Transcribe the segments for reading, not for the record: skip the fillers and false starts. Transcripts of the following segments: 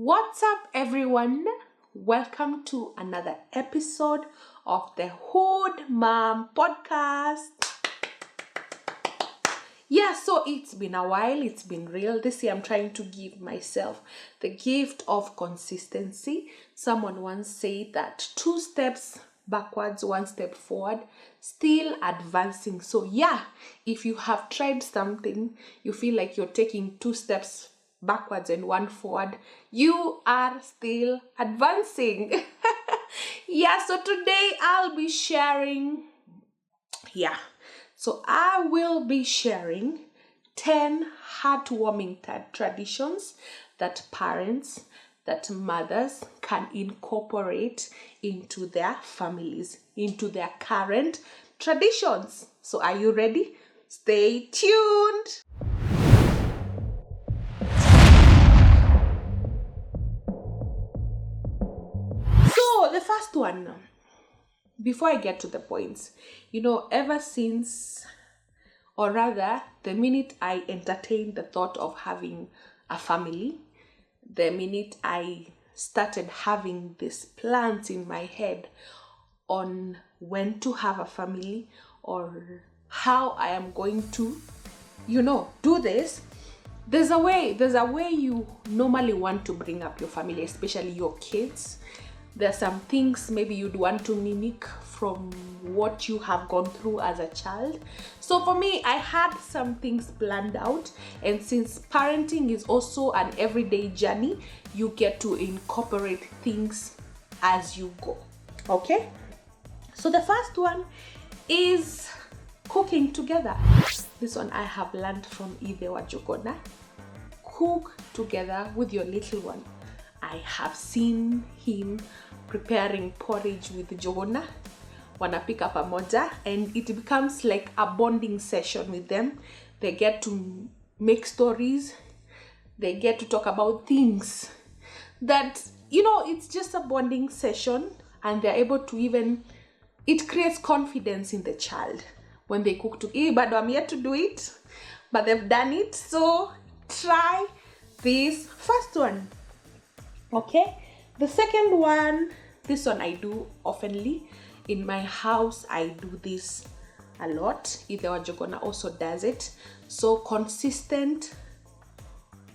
What's up, everyone? Welcome to another episode of the Hood Mom podcast. Yeah, so it's been a while, it's been real. This year I'm trying to give myself the gift of consistency. Someone once said that 2 steps backwards, 1 step forward, still advancing. So yeah, if you have tried something, you feel like you're taking 2 steps backwards and 1 forward, you are still advancing. Yeah, so today I'll be sharing, I will be sharing 10 heartwarming traditions that parents, that mothers can incorporate into their families, into their current traditions. So are you ready? Stay tuned. So the first one, before I get to the points, ever since, or rather, the minute I entertained the thought of having a family, the minute I started having these plans in my head on when to have a family or how I am going to, do this, there's a way you normally want to bring up your family, especially your kids. There are some things maybe you'd want to mimic from what you have gone through as a child. So for me, I had some things planned out. And since parenting is also an everyday journey, you get to incorporate things as you go. Okay? So the first one is cooking together. This one I have learned from Ide Wajogona. Cook together with your little one. I have seen him preparing porridge with Jona. Wanapika pamoja, and it becomes like a bonding session with them. They get to make stories. They get to talk about things that, it's just a bonding session, and they're able to it creates confidence in the child when they cook together. But I'm yet to do it, but they've done it. So try this first one. Okay, the second one, this one I do oftenly. In my house, I do this a lot. Either Wajogona also does it. So consistent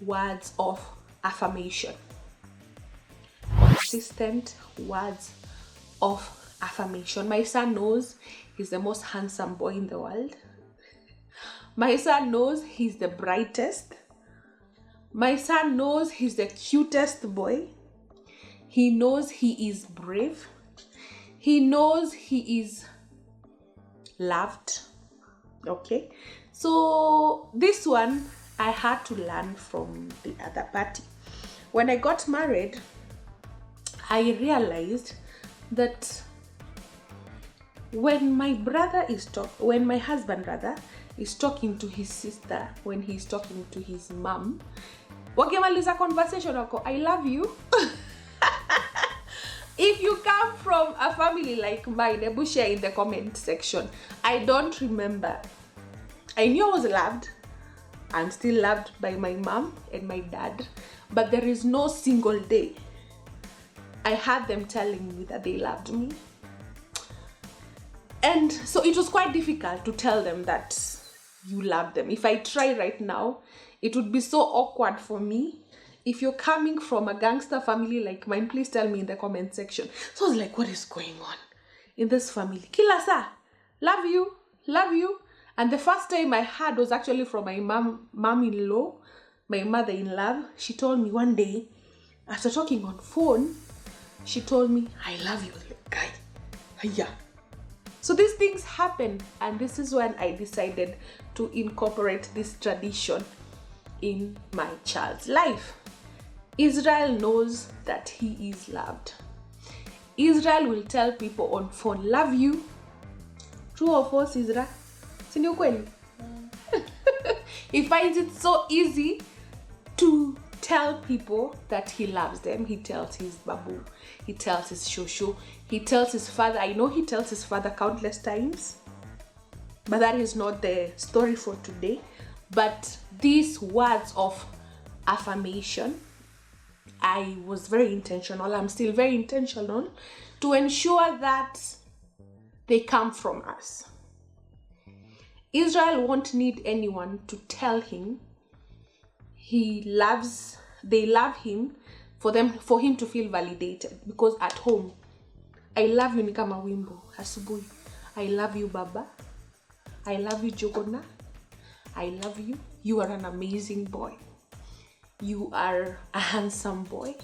words of affirmation. Consistent words of affirmation. My son knows he's the most handsome boy in the world. My son knows he's the brightest. My son knows he's the cutest boy. He knows he is brave. He knows he is loved. Okay. So this one I had to learn from the other party. When I got married, I realized that when my husband is talking to his sister, when he's talking to his mom, wakimaliza conversation wako, I love you. If you come from a family like mine, Ebu share in the comment section. I don't remember. I knew I was loved. I'm still loved by my mom and my dad, but there is no single day I had them telling me that they loved me. And so it was quite difficult to tell them that you love them. If I try right now, it would be so awkward for me. If you're coming from a gangster family like mine, please tell me in the comment section. So I was like, what is going on in this family? Kilasa, love you. And the first time I heard was actually from my mom-in-law, my mother-in-law. She told me one day, after talking on phone, she told me, I love you, guy. Yeah. So these things happen, and this is when I decided to incorporate this tradition in my child's life. Israel knows that he is loved. Israel will tell people on phone, love you. True or false, Israel? He finds it so easy to tell people that he loves them. He tells his babu, he tells his shosho, he tells his father. I know he tells his father countless times, but that is not the story for today. But these words of affirmation I was very intentional, I'm still very intentional to ensure that they come from us. Israel won't need anyone to tell him they love him for him to feel validated, because at home, I love you ni kama wimbo asubuhi. I love you Baba. I love you Jogona. I love you. You are an amazing boy. You are a handsome boy.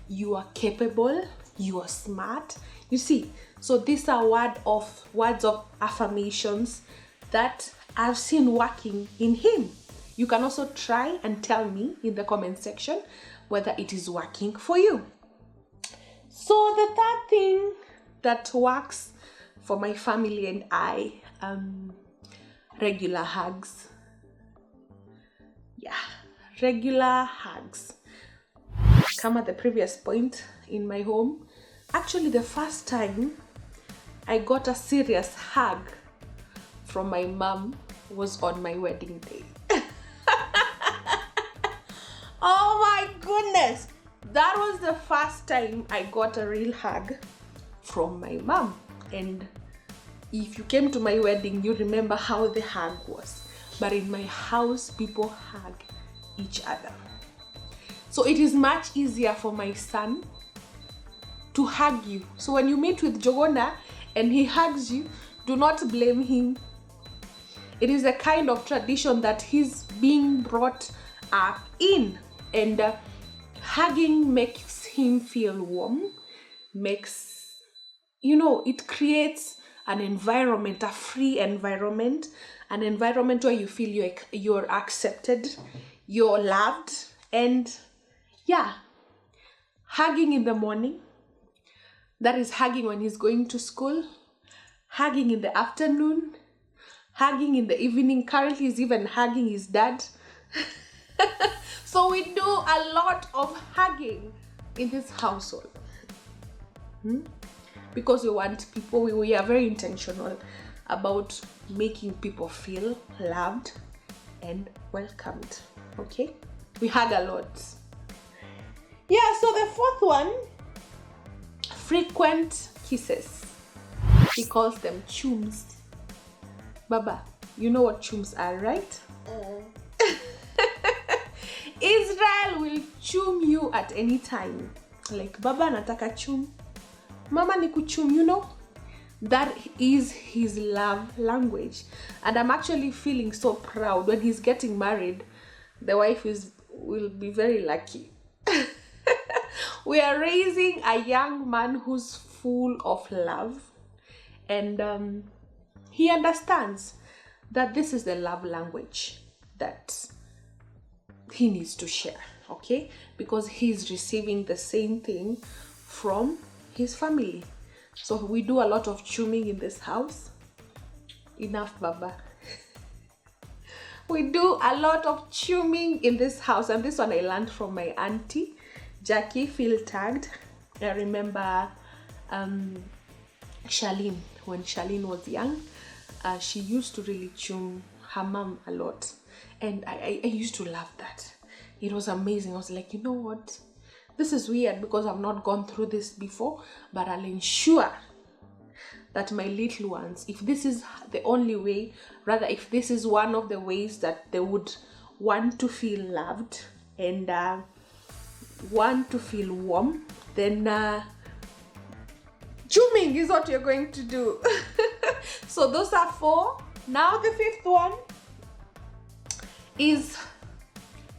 You are capable. You are smart. You see, so these are words of affirmations that I've seen working in him. You can also try and tell me in the comment section whether it is working for you. So the third thing that works for my family and I, regular hugs. Yeah, regular hugs. Come at the previous point in my home. Actually, the first time I got a serious hug from my mom was on my wedding day. Oh my goodness! That was the first time I got a real hug from my mom. And if you came to my wedding, you remember how the hug was. But in my house, people hug each other. So it is much easier for my son to hug you. So when you meet with Jogona and he hugs you, do not blame him. It is a kind of tradition that he's being brought up in. And hugging makes him feel warm, it creates an environment, a free environment, an environment where you feel you're accepted, you're loved. And yeah, hugging in the morning, that is hugging when he's going to school, hugging in the afternoon, hugging in the evening. Currently he's even hugging his dad. So we do a lot of hugging in this household. Because we want people, we are very intentional about making people feel loved and welcomed. Okay? We hug a lot. Yeah, so the fourth one, frequent kisses. He calls them chums. Baba, you know what chums are, right? Israel will chum you at any time. Like, Baba nataka chum. Mama ni kuchum, you know? That is his love language. And I'm actually feeling so proud when he's getting married. The wife will be very lucky. We are raising a young man who's full of love. And he understands that this is the love language that he needs to share, okay? Because he's receiving the same thing from his family. So we do a lot of chuming in this house. Enough, Baba. We do a lot of chuming in this house, and this one I learned from my auntie, Jackie. Feel tagged. I remember Charlene, when Charlene was young, she used to really chum her mom a lot. And I used to love that. It was amazing. I was like, you know what? This is weird because I've not gone through this before, but I'll ensure that my little ones, if this is the only way, rather if this is one of the ways that they would want to feel loved and want to feel warm, then chuming is what you're going to do. So those are 4. Now the 5th one is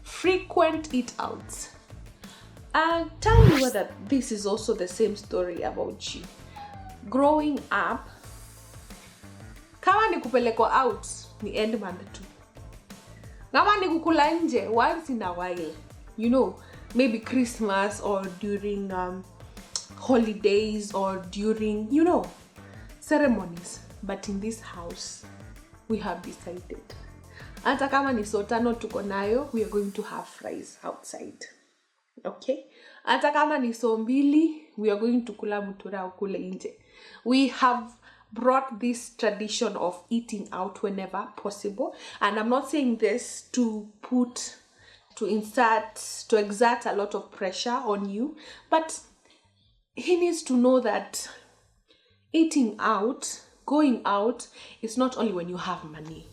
frequent eat outs. And tell me whether this is also the same story about you. Growing up, kama ni kupelekwa out ni end month tu. Kama ni kukula nje once in a while, you know, maybe Christmas or during holidays or during, you know, ceremonies. But in this house, we have decided, hata kama ni sotano tuko nayo, we are going to have fries outside. Okay? Hata kama ni sombili, we are going to kula mutura ukule nje. We have brought this tradition of eating out whenever possible. And I'm not saying this to put to exert a lot of pressure on you, but he needs to know that eating out, going out, is not only when you have money.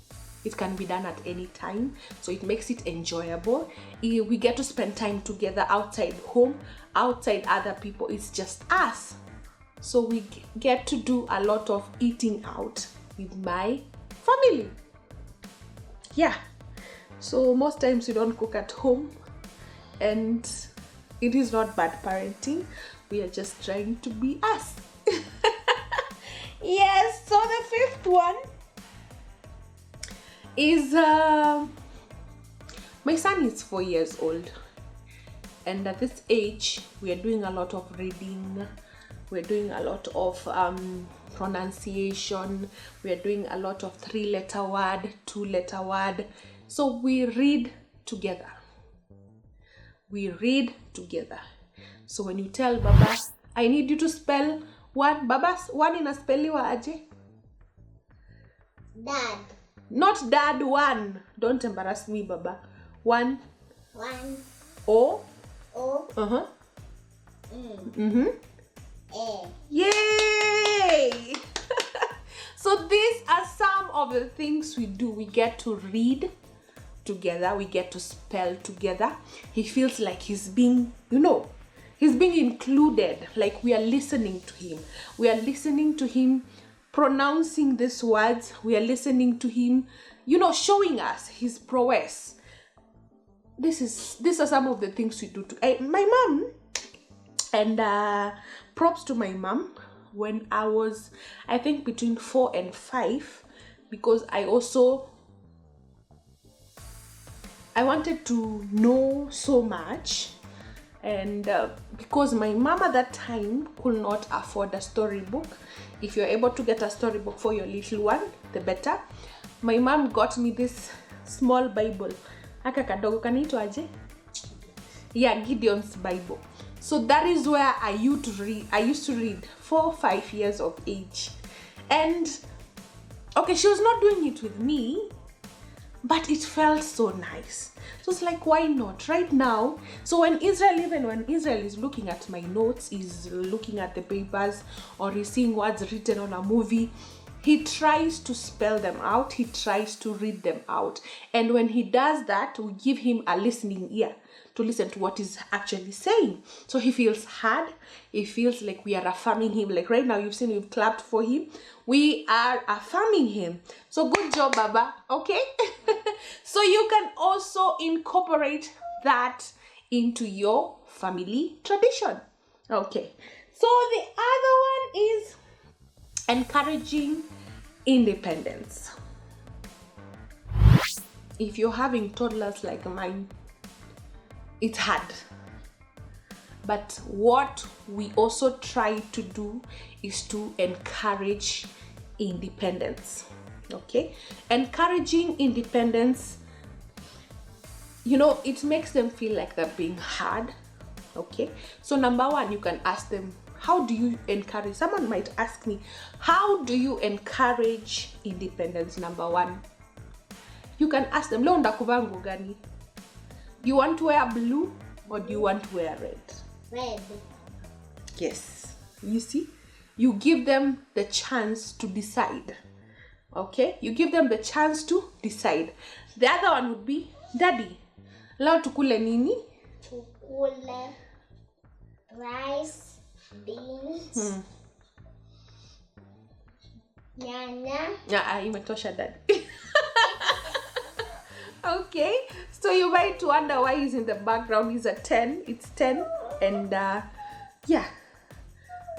It can be done at any time, so it makes it enjoyable. We get to spend time together outside home, outside other people. It's just us. So we get to do a lot of eating out with my family. Yeah. So most times we don't cook at home, and it is not bad parenting. We are just trying to be us. Yes, so the fifth one is my son is 4 years old, and at this age we are doing a lot of reading, we're doing a lot of pronunciation, we are doing a lot of 3-letter word, 2-letter word. So we read together. So when you tell Baba, I need you to spell one, Baba, one inaspeliwa aje? Dad. Not dad, one. Don't embarrass me, Baba. One. O. A. Yay! So these are some of the things we do. We get to read together. We get to spell together. He feels like he's being included. Like we are listening to him. We are listening to him pronouncing these words. We are listening to him, showing us his prowess. These are some of the things we do. My mom, and props to my mom, when I was, I think, between 4 and 5, because I wanted to know so much, and because my mom at that time could not afford a storybook. If you're able to get a storybook for your little one, the better. My mom got me this small Bible. Aka kadogo kanaitwa aje? Yeah, Gideon's Bible. So that is where I used to read 4 or 5 years of age. And okay, she was not doing it with me, but it felt so nice. So it's like, why not right now? So when Israel is looking at my notes, is looking at the papers, or he's seeing words written on a movie, he tries to spell them out, he tries to read them out. And when he does that, we give him a listening ear to listen to what he's actually saying. So he feels heard, he feels like we are affirming him. Like right now, you've seen we've clapped for him. We are affirming him. So good job, Baba, okay? So you can also incorporate that into your family tradition. Okay, so the other one is encouraging independence. If you're having toddlers like mine, it's hard. But what we also try to do is to encourage independence. Okay? Encouraging independence, it makes them feel like they're being hard. Okay? So number one, you can ask them, how do you encourage? Someone might ask me, how do you encourage independence? Number one, you can ask them, leo ndakuvaa nguo gani? You want to wear blue or do you want to wear red? Red. Yes. You see? You give them the chance to decide. Okay? You give them the chance to decide. The other one would be, Daddy, leo tukule nini? Tukule rice, beans, nyanya. Imetosha, Daddy. Okay, so you might wonder why he's in the background. He's at 10. It's 10, and yeah,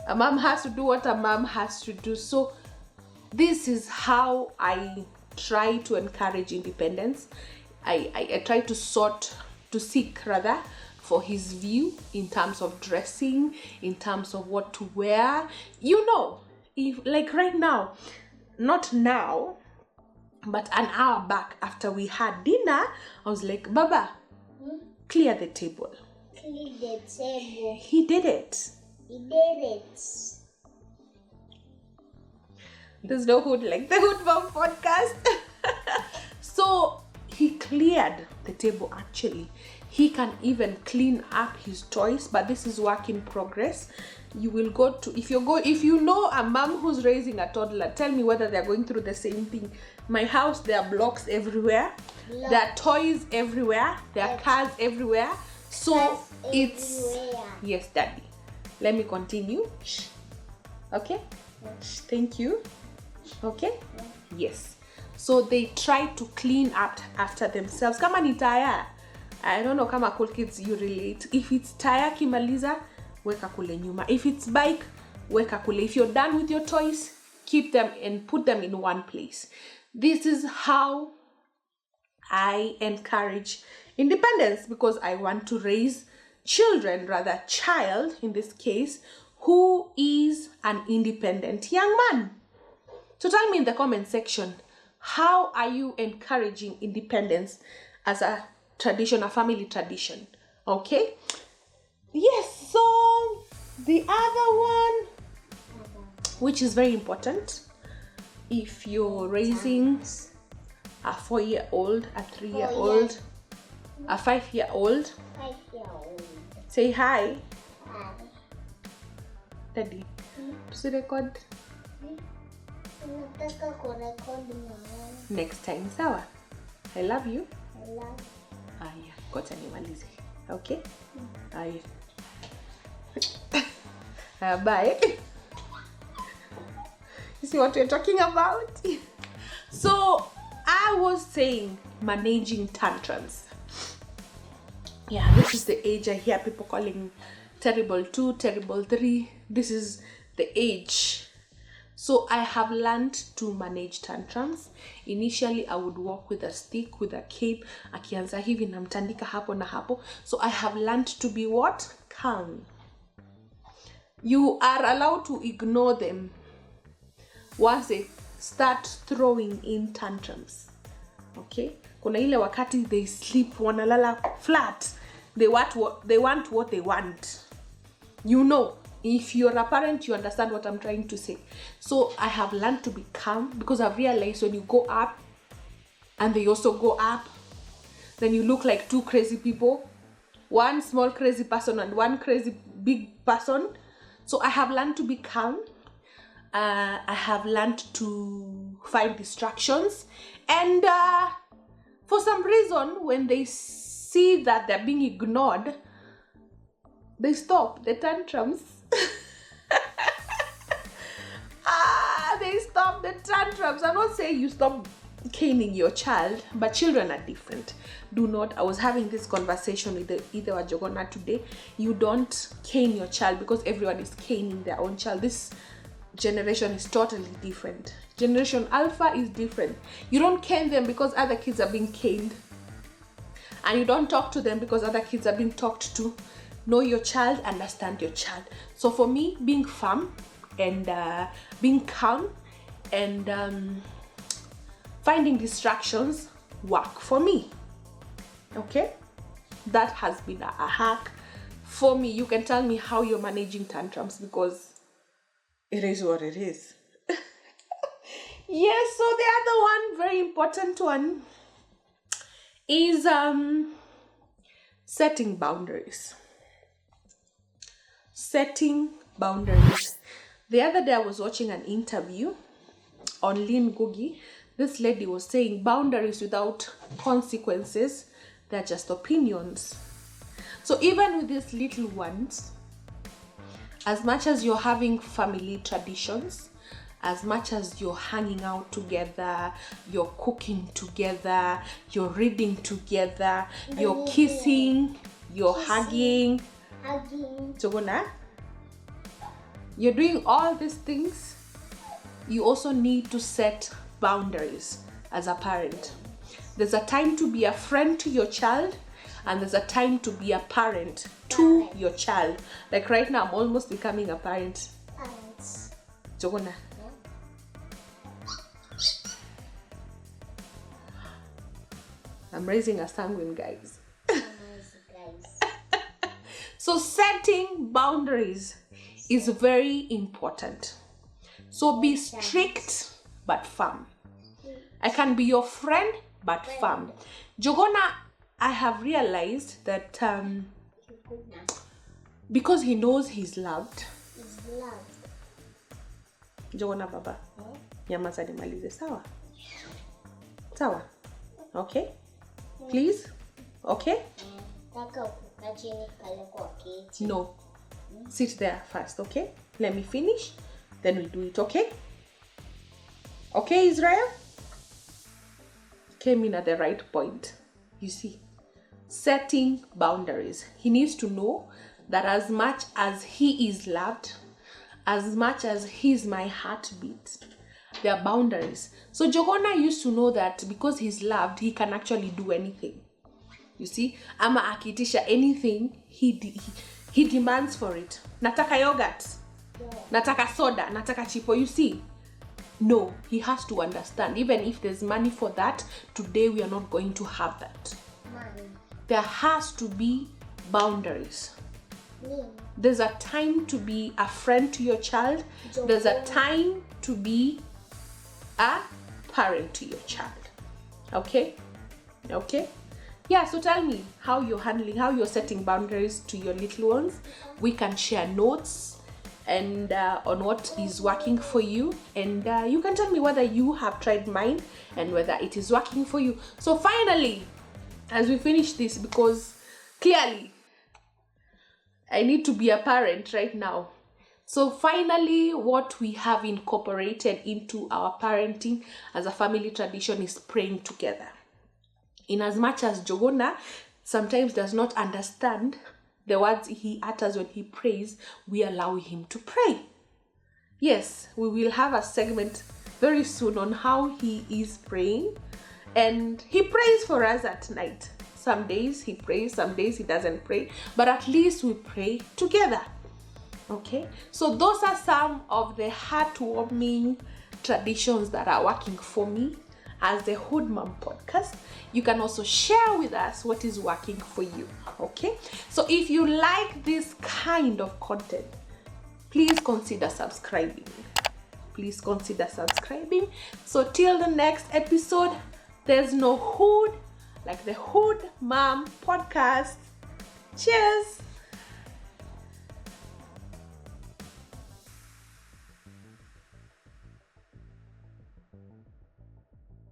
a mom has to do what a mom has to do. So this is how I try to encourage independence. I try to seek for his view in terms of dressing, in terms of what to wear. If like right now, not now, but an hour back after we had dinner, I was like, Baba, clear the table. Clear the table. He did it. There's no hood like the Hood Mom podcast. So he cleared the table actually. He can even clean up his toys, but this is work in progress. You will go to, if you know a mom who's raising a toddler, tell me whether they're going through the same thing. My house, there are blocks everywhere. There are toys everywhere. There are cars everywhere. So it's everywhere. Yes, Daddy. Let me continue. Okay. Thank you. Okay. Yes. So they try to clean up after themselves. Kama ni tire, I don't know kama cool kids you relate. If it's tire kimaliza, weka kule nyuma. If it's bike, weka kule. If you're done with your toys, keep them and put them in one place. This is how I encourage independence, because I want to raise children, rather child in this case, who is an independent young man. So tell me in the comment section, how are you encouraging independence as a tradition, a family tradition? Okay. Yes, so the other one, which is very important, if you're raising a 4-year-old, a 3-year-old, a 5-year-old, 5-year-old. say hi. Hi. Daddy, to record Nataka kurekodi na next time, sawa? I love you. wewe. Aya, ngoja nimalize. Okay? Aya. Bye. You see what we're talking about? So, I was saying managing tantrums. Yeah, this is the age I hear people calling terrible 2, terrible 3. This is the age. So I have learned to manage tantrums. Initially, I would walk with a stick, with a cane. Akianza hivi namtandika hapo na hapo. So I have learned to be what? Calm. You are allowed to ignore them once they start throwing in tantrums. Okay? Kuna ile wakati they sleep, wanalala flat. They want what they want. You know. If you're a parent, you understand what I'm trying to say. So I have learned to be calm, because I've realized when you go up and they also go up, then you look like two crazy people. One small crazy person and one crazy big person. So I have learned to be calm. I have learned to find distractions. And for some reason, when they see that they're being ignored, they stop the tantrums. They stop the tantrums. I'm not saying you stop caning your child, but children are different. Do not, I was having this conversation with either Wajogona today. You don't cane your child because everyone is caning their own child. This generation is totally different. Generation Alpha is different. You don't cane them because other kids are being caned. And you don't talk to them because other kids are being talked to. Know your child, understand your child. So for me, being firm and being calm and finding distractions work for me. Okay? That has been a hack for me. You can tell me how you're managing tantrums, because it is what it is. Yes, so the other one, very important one, is setting boundaries. Setting boundaries. The other day I was watching an interview on Lynn Googie. This lady was saying boundaries without consequences, they're just opinions. So even with these little ones, as much as you're having family traditions, as much as you're hanging out together, you're cooking together, you're reading together, you're kissing, you're hugging, you're doing all these things, you also need to set boundaries as a parent. There's a time to be a friend to your child, and there's a time to be a parent to your child. Like right now, I'm almost becoming a parent. Jogona. I'm raising a sanguine, guys. So setting boundaries is very important. So be strict but firm. I can be your friend but firm. Jogona I have realized that because he knows he's loved. He's loved. Jogona baba. Nyamaza nimalize, sawa? Sawa? Okay? Please? Okay? No. Sit there first, okay? Let me finish. Then we'll do it, okay? Okay, Israel? Came in at the right point. You see, setting boundaries. He needs to know that as much as he is loved, as much as he's my heartbeat, there are boundaries. So Jogona used to know that because he's loved, he can actually do anything. You see, ama akitisha anything, he demands for it. Nataka yogurt, nataka soda, nataka chipo. You see, no, he has to understand. Even if there's money for that, today we are not going to have that. Money. There has to be boundaries. There's a time to be a friend to your child. There's a time to be a parent to your child. Okay? Okay? Yeah, so tell me how you're setting boundaries to your little ones. We can share notes and on what is working for you, and you can tell me whether you have tried mine and whether it is working for you. So finally, as we finish this, because clearly I need to be a parent right now. So finally, what we have incorporated into our parenting as a family tradition is praying together. In as much as Jogona sometimes does not understand the words he utters when he prays, we allow him to pray. Yes, we will have a segment very soon on how he is praying, and he prays for us at night. Some days he prays, some days he doesn't pray, but at least we pray together. Okay, so those are some of the heartwarming traditions that are working for me as the Hood Mom podcast. You can also share with us what is working for you. Okay, so if you like this kind of content, please consider subscribing. Please consider subscribing. So till the next episode, there's no hood like the Hood Mom podcast. Cheers.